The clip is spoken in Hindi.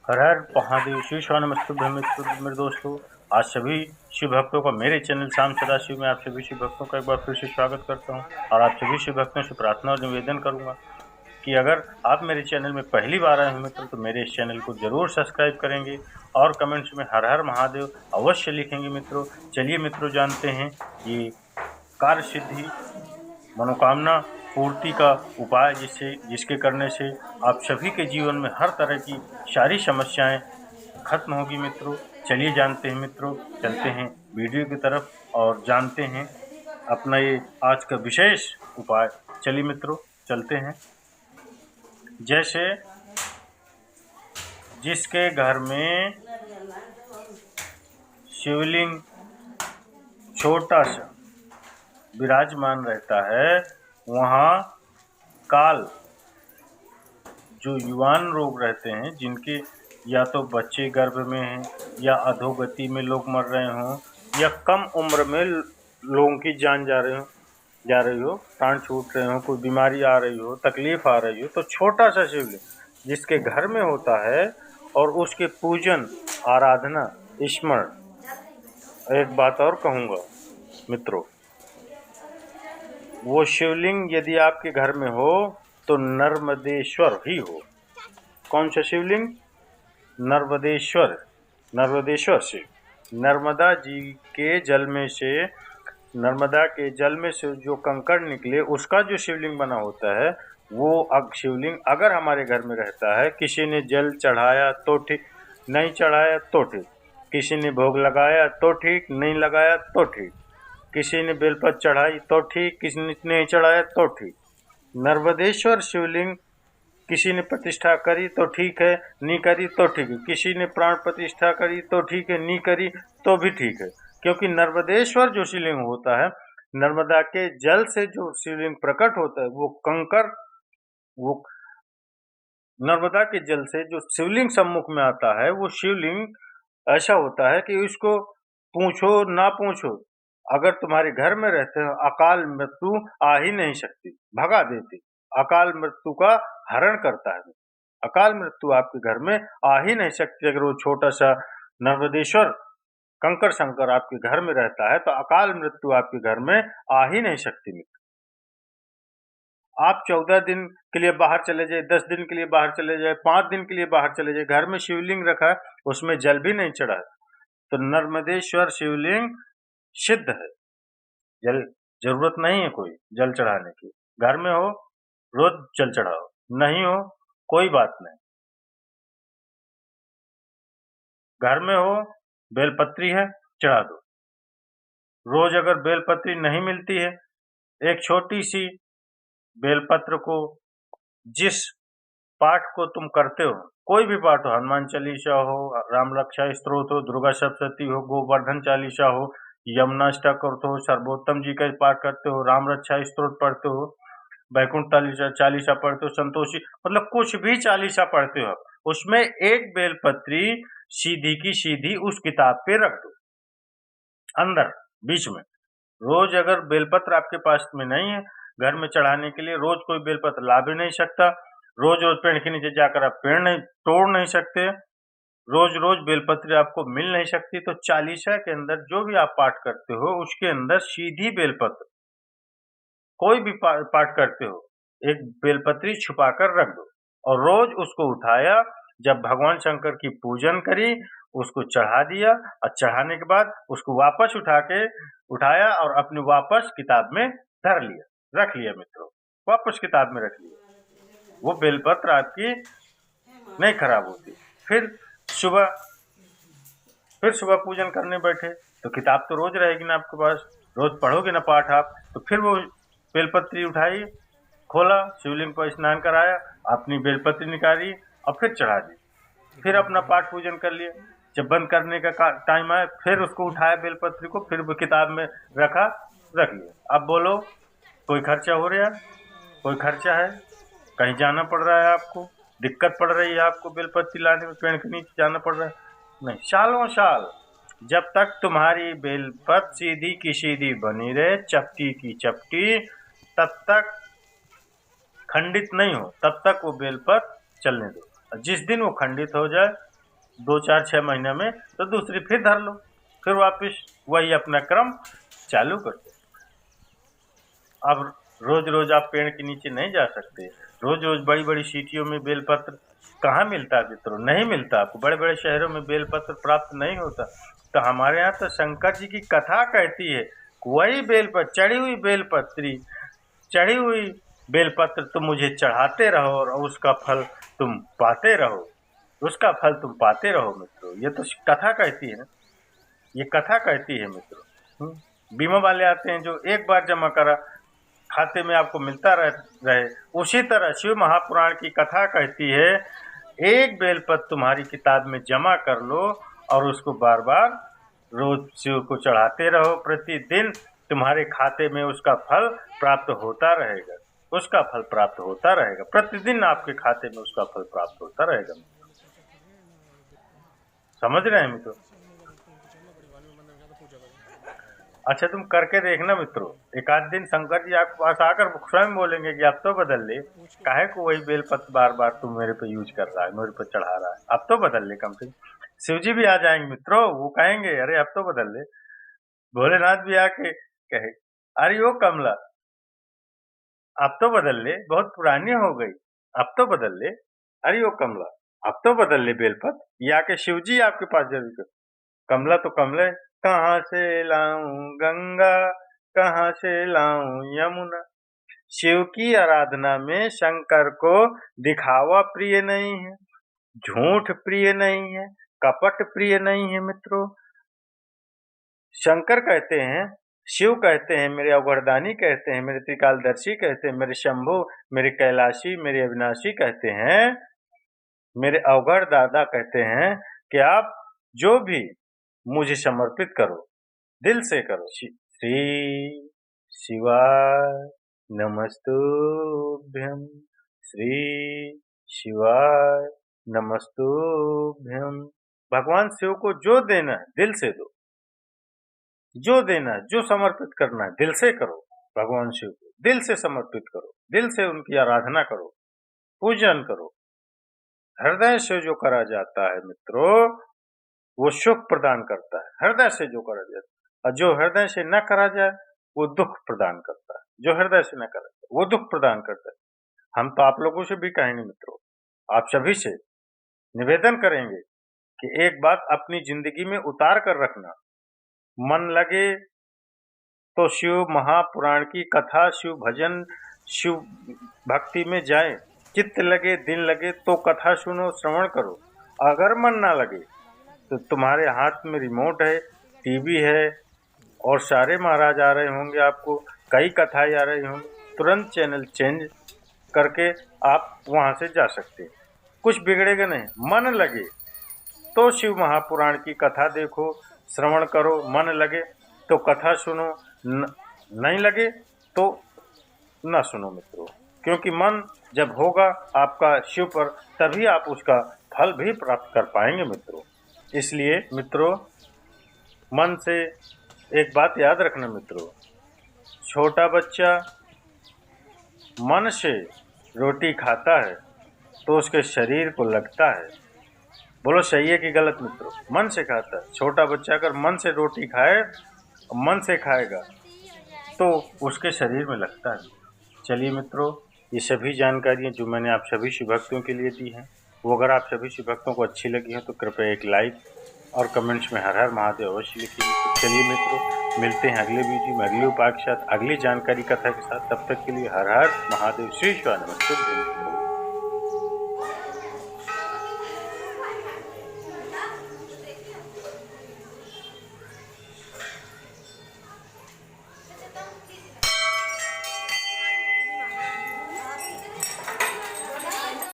हर हर महादेव श्री नमस्तुभ्यं मेरे दोस्तों। आज सभी शिव भक्तों का मेरे चैनल शाम सदाशिव में आप सभी शिव भक्तों का एक बार फिर से स्वागत करता हूं और आप सभी शिव भक्तों से प्रार्थना और निवेदन करूंगा कि अगर आप मेरे चैनल में पहली बार आए हैं मित्र तो मेरे इस चैनल को जरूर सब्सक्राइब करेंगे और कमेंट्स में हर हर महादेव अवश्य लिखेंगे मित्रों। चलिए मित्रों, जानते हैं ये कार्य सिद्धि मनोकामना पूर्ति का उपाय जिसके करने से आप सभी के जीवन में हर तरह की सारी समस्याएं खत्म होगी मित्रों। चलिए जानते हैं मित्रों, चलते हैं वीडियो की तरफ और जानते हैं अपना ये आज का विशेष उपाय। चलिए मित्रों चलते हैं। जैसे जिसके घर में शिवलिंग छोटा सा विराजमान रहता है, वहाँ काल जो युवान लोग रहते हैं, जिनके या तो बच्चे गर्भ में हैं या अधोगति में लोग मर रहे हों या कम उम्र में लोगों की जान जा रही हो, प्राण छूट रहे हो, कोई बीमारी आ रही हो, तकलीफ आ रही हो, तो छोटा सा शिवलिंग जिसके घर में होता है और उसके पूजन आराधना स्मरण। एक बात और कहूँगा मित्रों, वो शिवलिंग यदि आपके घर में हो तो नर्मदेश्वर ही हो। कौन सा शिवलिंग? नर्मदेश्वर शिव। नर्मदा जी के जल में से, नर्मदा के जल में से जो कंकड़ निकले उसका जो शिवलिंग बना होता है, वो शिवलिंग अगर हमारे घर में रहता है, किसी ने जल चढ़ाया तो ठीक, नहीं चढ़ाया तो ठीक, किसी ने भोग लगाया तो ठीक, नहीं लगाया तो ठीक, किसी ने बेलपत्र चढ़ाई तो ठीक, किसी ने नहीं चढ़ाया तो ठीक। नर्मदेश्वर शिवलिंग किसी ने प्रतिष्ठा करी तो ठीक है, नहीं करी तो ठीक है, किसी ने प्राण प्रतिष्ठा करी तो ठीक है, नहीं करी तो भी ठीक है। क्योंकि नर्मदेश्वर जो शिवलिंग होता है, नर्मदा के जल से जो शिवलिंग प्रकट होता है, वो कंकर, वो नर्मदा के जल से जो शिवलिंग सम्मुख में आता है, वो शिवलिंग ऐसा होता है कि उसको पूछो ना पूछो, अगर तुम्हारे घर में रहते हो अकाल मृत्यु आ ही नहीं सकती, भगा देती। अकाल मृत्यु का हरण करता है। अकाल मृत्यु आपके घर में आ ही नहीं सकती। अगर वो छोटा सा नर्मदेश्वर कंकर शंकर आपके घर में रहता है तो अकाल मृत्यु आपके घर में आ ही नहीं सकती। आप 14 दिन के लिए बाहर चले जाए, 10 दिन के लिए बाहर चले जाए, 5 दिन के लिए बाहर चले जाए, घर में शिवलिंग रखा है, उसमें जल भी नहीं चढ़ा है, तो नर्मदेश्वर शिवलिंग सिद्ध है। जल जरूरत नहीं है कोई जल चढ़ाने की। घर में हो रोज जल चढ़ाओ, नहीं हो कोई बात नहीं। घर में हो बेलपत्री है, चढ़ा दो। रोज अगर बेलपत्री नहीं मिलती है, एक छोटी सी बेलपत्र को, जिस पाठ को तुम करते हो, कोई भी पाठ हो, हनुमान चालीसा हो, राम रक्षा स्तोत्र हो, दुर्गा सप्तशती हो, गोवर्धन चालीसा हो, यमुनाष्टक करते हो, सर्वोत्तम जी का पाठ करते हो, राम रक्षा स्तोत्र पढ़ते हो, बैकुंठ चालीसा पढ़ते हो, संतोषी, मतलब कुछ भी चालीसा पढ़ते हो, उसमें एक बेलपत्री सीधी की सीधी उस किताब पे रख दो, अंदर बीच में। रोज अगर बेलपत्र आपके पास में नहीं है घर में चढ़ाने के लिए, रोज कोई बेलपत्र ला भी नहीं सकता, रोज रोज पेड़ के नीचे जाकर आप पेड़ नहीं तोड़ नहीं सकते, रोज रोज बेलपत्र आपको मिल नहीं सकती, तो चालीसा के अंदर जो भी आप पाठ करते हो उसके अंदर सीधी बेलपत्र, कोई भी पाठ करते हो, एक बेलपत्री छुपाकर रख दो और रोज उसको उठाया, जब भगवान शंकर की पूजन करी उसको चढ़ा दिया और चढ़ाने के बाद उसको वापस उठाया और अपने वापस किताब में धर लिया, रख लिया मित्रों, वापस किताब में रख लिया। वो बेलपत्र आपकी नहीं खराब होती। फिर सुबह पूजन करने बैठे तो किताब तो रोज रहेगी ना आपके पास, रोज पढ़ोगे ना पाठ आप, तो फिर वो बेलपत्री उठाई, खोला, शिवलिंग पर स्नान कराया, अपनी बेलपत्री निकाली और फिर चढ़ा दी, फिर अपना पाठ पूजन कर लिया। जब बंद करने का टाइम आया फिर उसको उठाया बेलपत्री को, फिर किताब में रख लिया। अब बोलो कोई खर्चा हो रहा है? कोई खर्चा है? कहीं जाना पड़ रहा है आपको, दिक्कत पड़ रही है आपको बेलपत्री लाने में, पेड़ के नीचे जाना पड़ रहा है? नहीं, सालों साल जब तक तुम्हारी बेलपत्र सीधी की सीधी बनी रहे, चपटी की चपटी, तब तक खंडित नहीं हो, तब तक वो बेलपत्र चलने दो। जिस दिन वो खंडित हो जाए 2 4 6 महीने में तो दूसरी फिर धर लो, फिर वापस वही अपना क्रम चालू कर दो। अब रोज रोज आप पेड़ के नीचे नहीं जा सकते, रोज रोज बड़ी बड़ी सीटियों में बेलपत्र कहाँ मिलता है मित्रों, नहीं मिलता आपको। बड़े बड़े शहरों में बेलपत्र प्राप्त नहीं होता। तो हमारे यहाँ तो शंकर जी की कथा कहती है, वही बेलपत्र, चढ़ी हुई बेलपत्र तुम मुझे चढ़ाते रहो और उसका फल तुम पाते रहो, उसका फल तुम पाते रहो मित्रों। ये तो कथा कहती है ना, ये कथा कहती है मित्रों। बीमा वाले आते हैं जो एक बार जमा करा खाते में आपको मिलता रहे। उसी तरह शिव महापुराण की कथा कहती है, एक बेलपत्र तुम्हारी किताब में जमा कर लो और उसको बार बार रोज शिव को चढ़ाते रहो। प्रतिदिन तुम्हारे खाते में उसका फल प्राप्त होता रहेगा, उसका फल प्राप्त होता रहेगा। प्रतिदिन आपके खाते में उसका फल प्राप्त होता रहेगा। समझ रहे हैं मित्रों? अच्छा, तुम करके देखना मित्रों। एक आध दिन शंकर जी आपके पास आकर स्वयं बोलेंगे कि अब तो बदल ले, काहे को वही बेलपत्र बार बार तुम मेरे पे यूज कर रहा है, मेरे पे चढ़ा रहा है, अब तो बदल ले। कम से कम शिव जी भी आ जाएंगे मित्रों, वो कहेंगे अरे अब तो बदल ले। भोलेनाथ भी आके कहे अरे ओ कमला अब तो बदल ले, बहुत पुरानी हो गई, अब तो बदल ले। अरे ओ कमला अब तो बदल ले बेलपत्र। ये आके शिव जी आपके पास जरूर कमला तो कमला, कहाँ से लाऊं गंगा, कहाँ से लाऊं यमुना। शिव की आराधना में शंकर को दिखावा प्रिय नहीं है, झूठ प्रिय नहीं है, कपट प्रिय नहीं है मित्रों। शंकर कहते हैं, शिव कहते हैं, मेरे अवघड़दानी कहते हैं, मेरे त्रिकालदर्शी कहते हैं, मेरे शंभु, मेरे कैलाशी, मेरे अविनाशी कहते हैं, मेरे अवघड़ दादा कहते हैं कि आप जो भी मुझे समर्पित करो, दिल से करो। श्री शिवाय नमस्तुभ्यं, श्री शिवाय नमस्तुभ्यं। भगवान शिव को जो देना है दिल से दो, जो देना है, जो समर्पित करना है दिल से करो। भगवान शिव को दिल से समर्पित करो, दिल से उनकी आराधना करो, पूजन करो। हृदय से जो करा जाता है मित्रों वो सुख प्रदान करता है, हृदय से जो करा जाता है। और जो हृदय से न करा जाए वो दुख प्रदान करता है, जो हृदय से न करा जाए वो दुख प्रदान करता है। हम तो आप लोगों से भी कहेंगे मित्रों, आप सभी से निवेदन करेंगे कि एक बात अपनी जिंदगी में उतार कर रखना, मन लगे तो शिव महापुराण की कथा, शिव भजन, शिव भक्ति में जाए। चित्त लगे, दिन लगे तो कथा सुनो, श्रवण करो। अगर मन ना लगे तो तुम्हारे हाथ में रिमोट है, टीवी है और सारे महाराज आ रहे होंगे, आपको कई कथाएं आ रही होंगी, तुरंत चैनल चेंज करके आप वहां से जा सकते हैं, कुछ बिगड़ेगा नहीं। मन लगे तो शिव महापुराण की कथा देखो, श्रवण करो, मन लगे तो कथा सुनो, नहीं लगे तो न सुनो मित्रों। क्योंकि मन जब होगा आपका शिव पर, तभी आप उसका फल भी प्राप्त कर पाएंगे मित्रों। इसलिए मित्रों मन से एक बात याद रखना मित्रों, छोटा बच्चा मन से रोटी खाता है तो उसके शरीर को लगता है। बोलो सही है कि गलत मित्रों? मन से खाता है। छोटा बच्चा अगर मन से रोटी खाए, मन से खाएगा तो उसके शरीर में लगता है। चलिए मित्रों, ये सभी जानकारियाँ जो मैंने आप सभी शिव भक्तों के लिए दी हैं, वो अगर आप सभी शिव भक्तों को अच्छी लगी हो तो कृपया एक लाइक और कमेंट्स में हर हर महादेव अवश्य लिखिए। तो चलिए मित्रों, मिलते हैं अगले वीडियो में अगले उपाय के साथ, अगली जानकारी कथा के साथ। तब तक के लिए हर हर महादेव, श्री शिवाय, नमस्ते।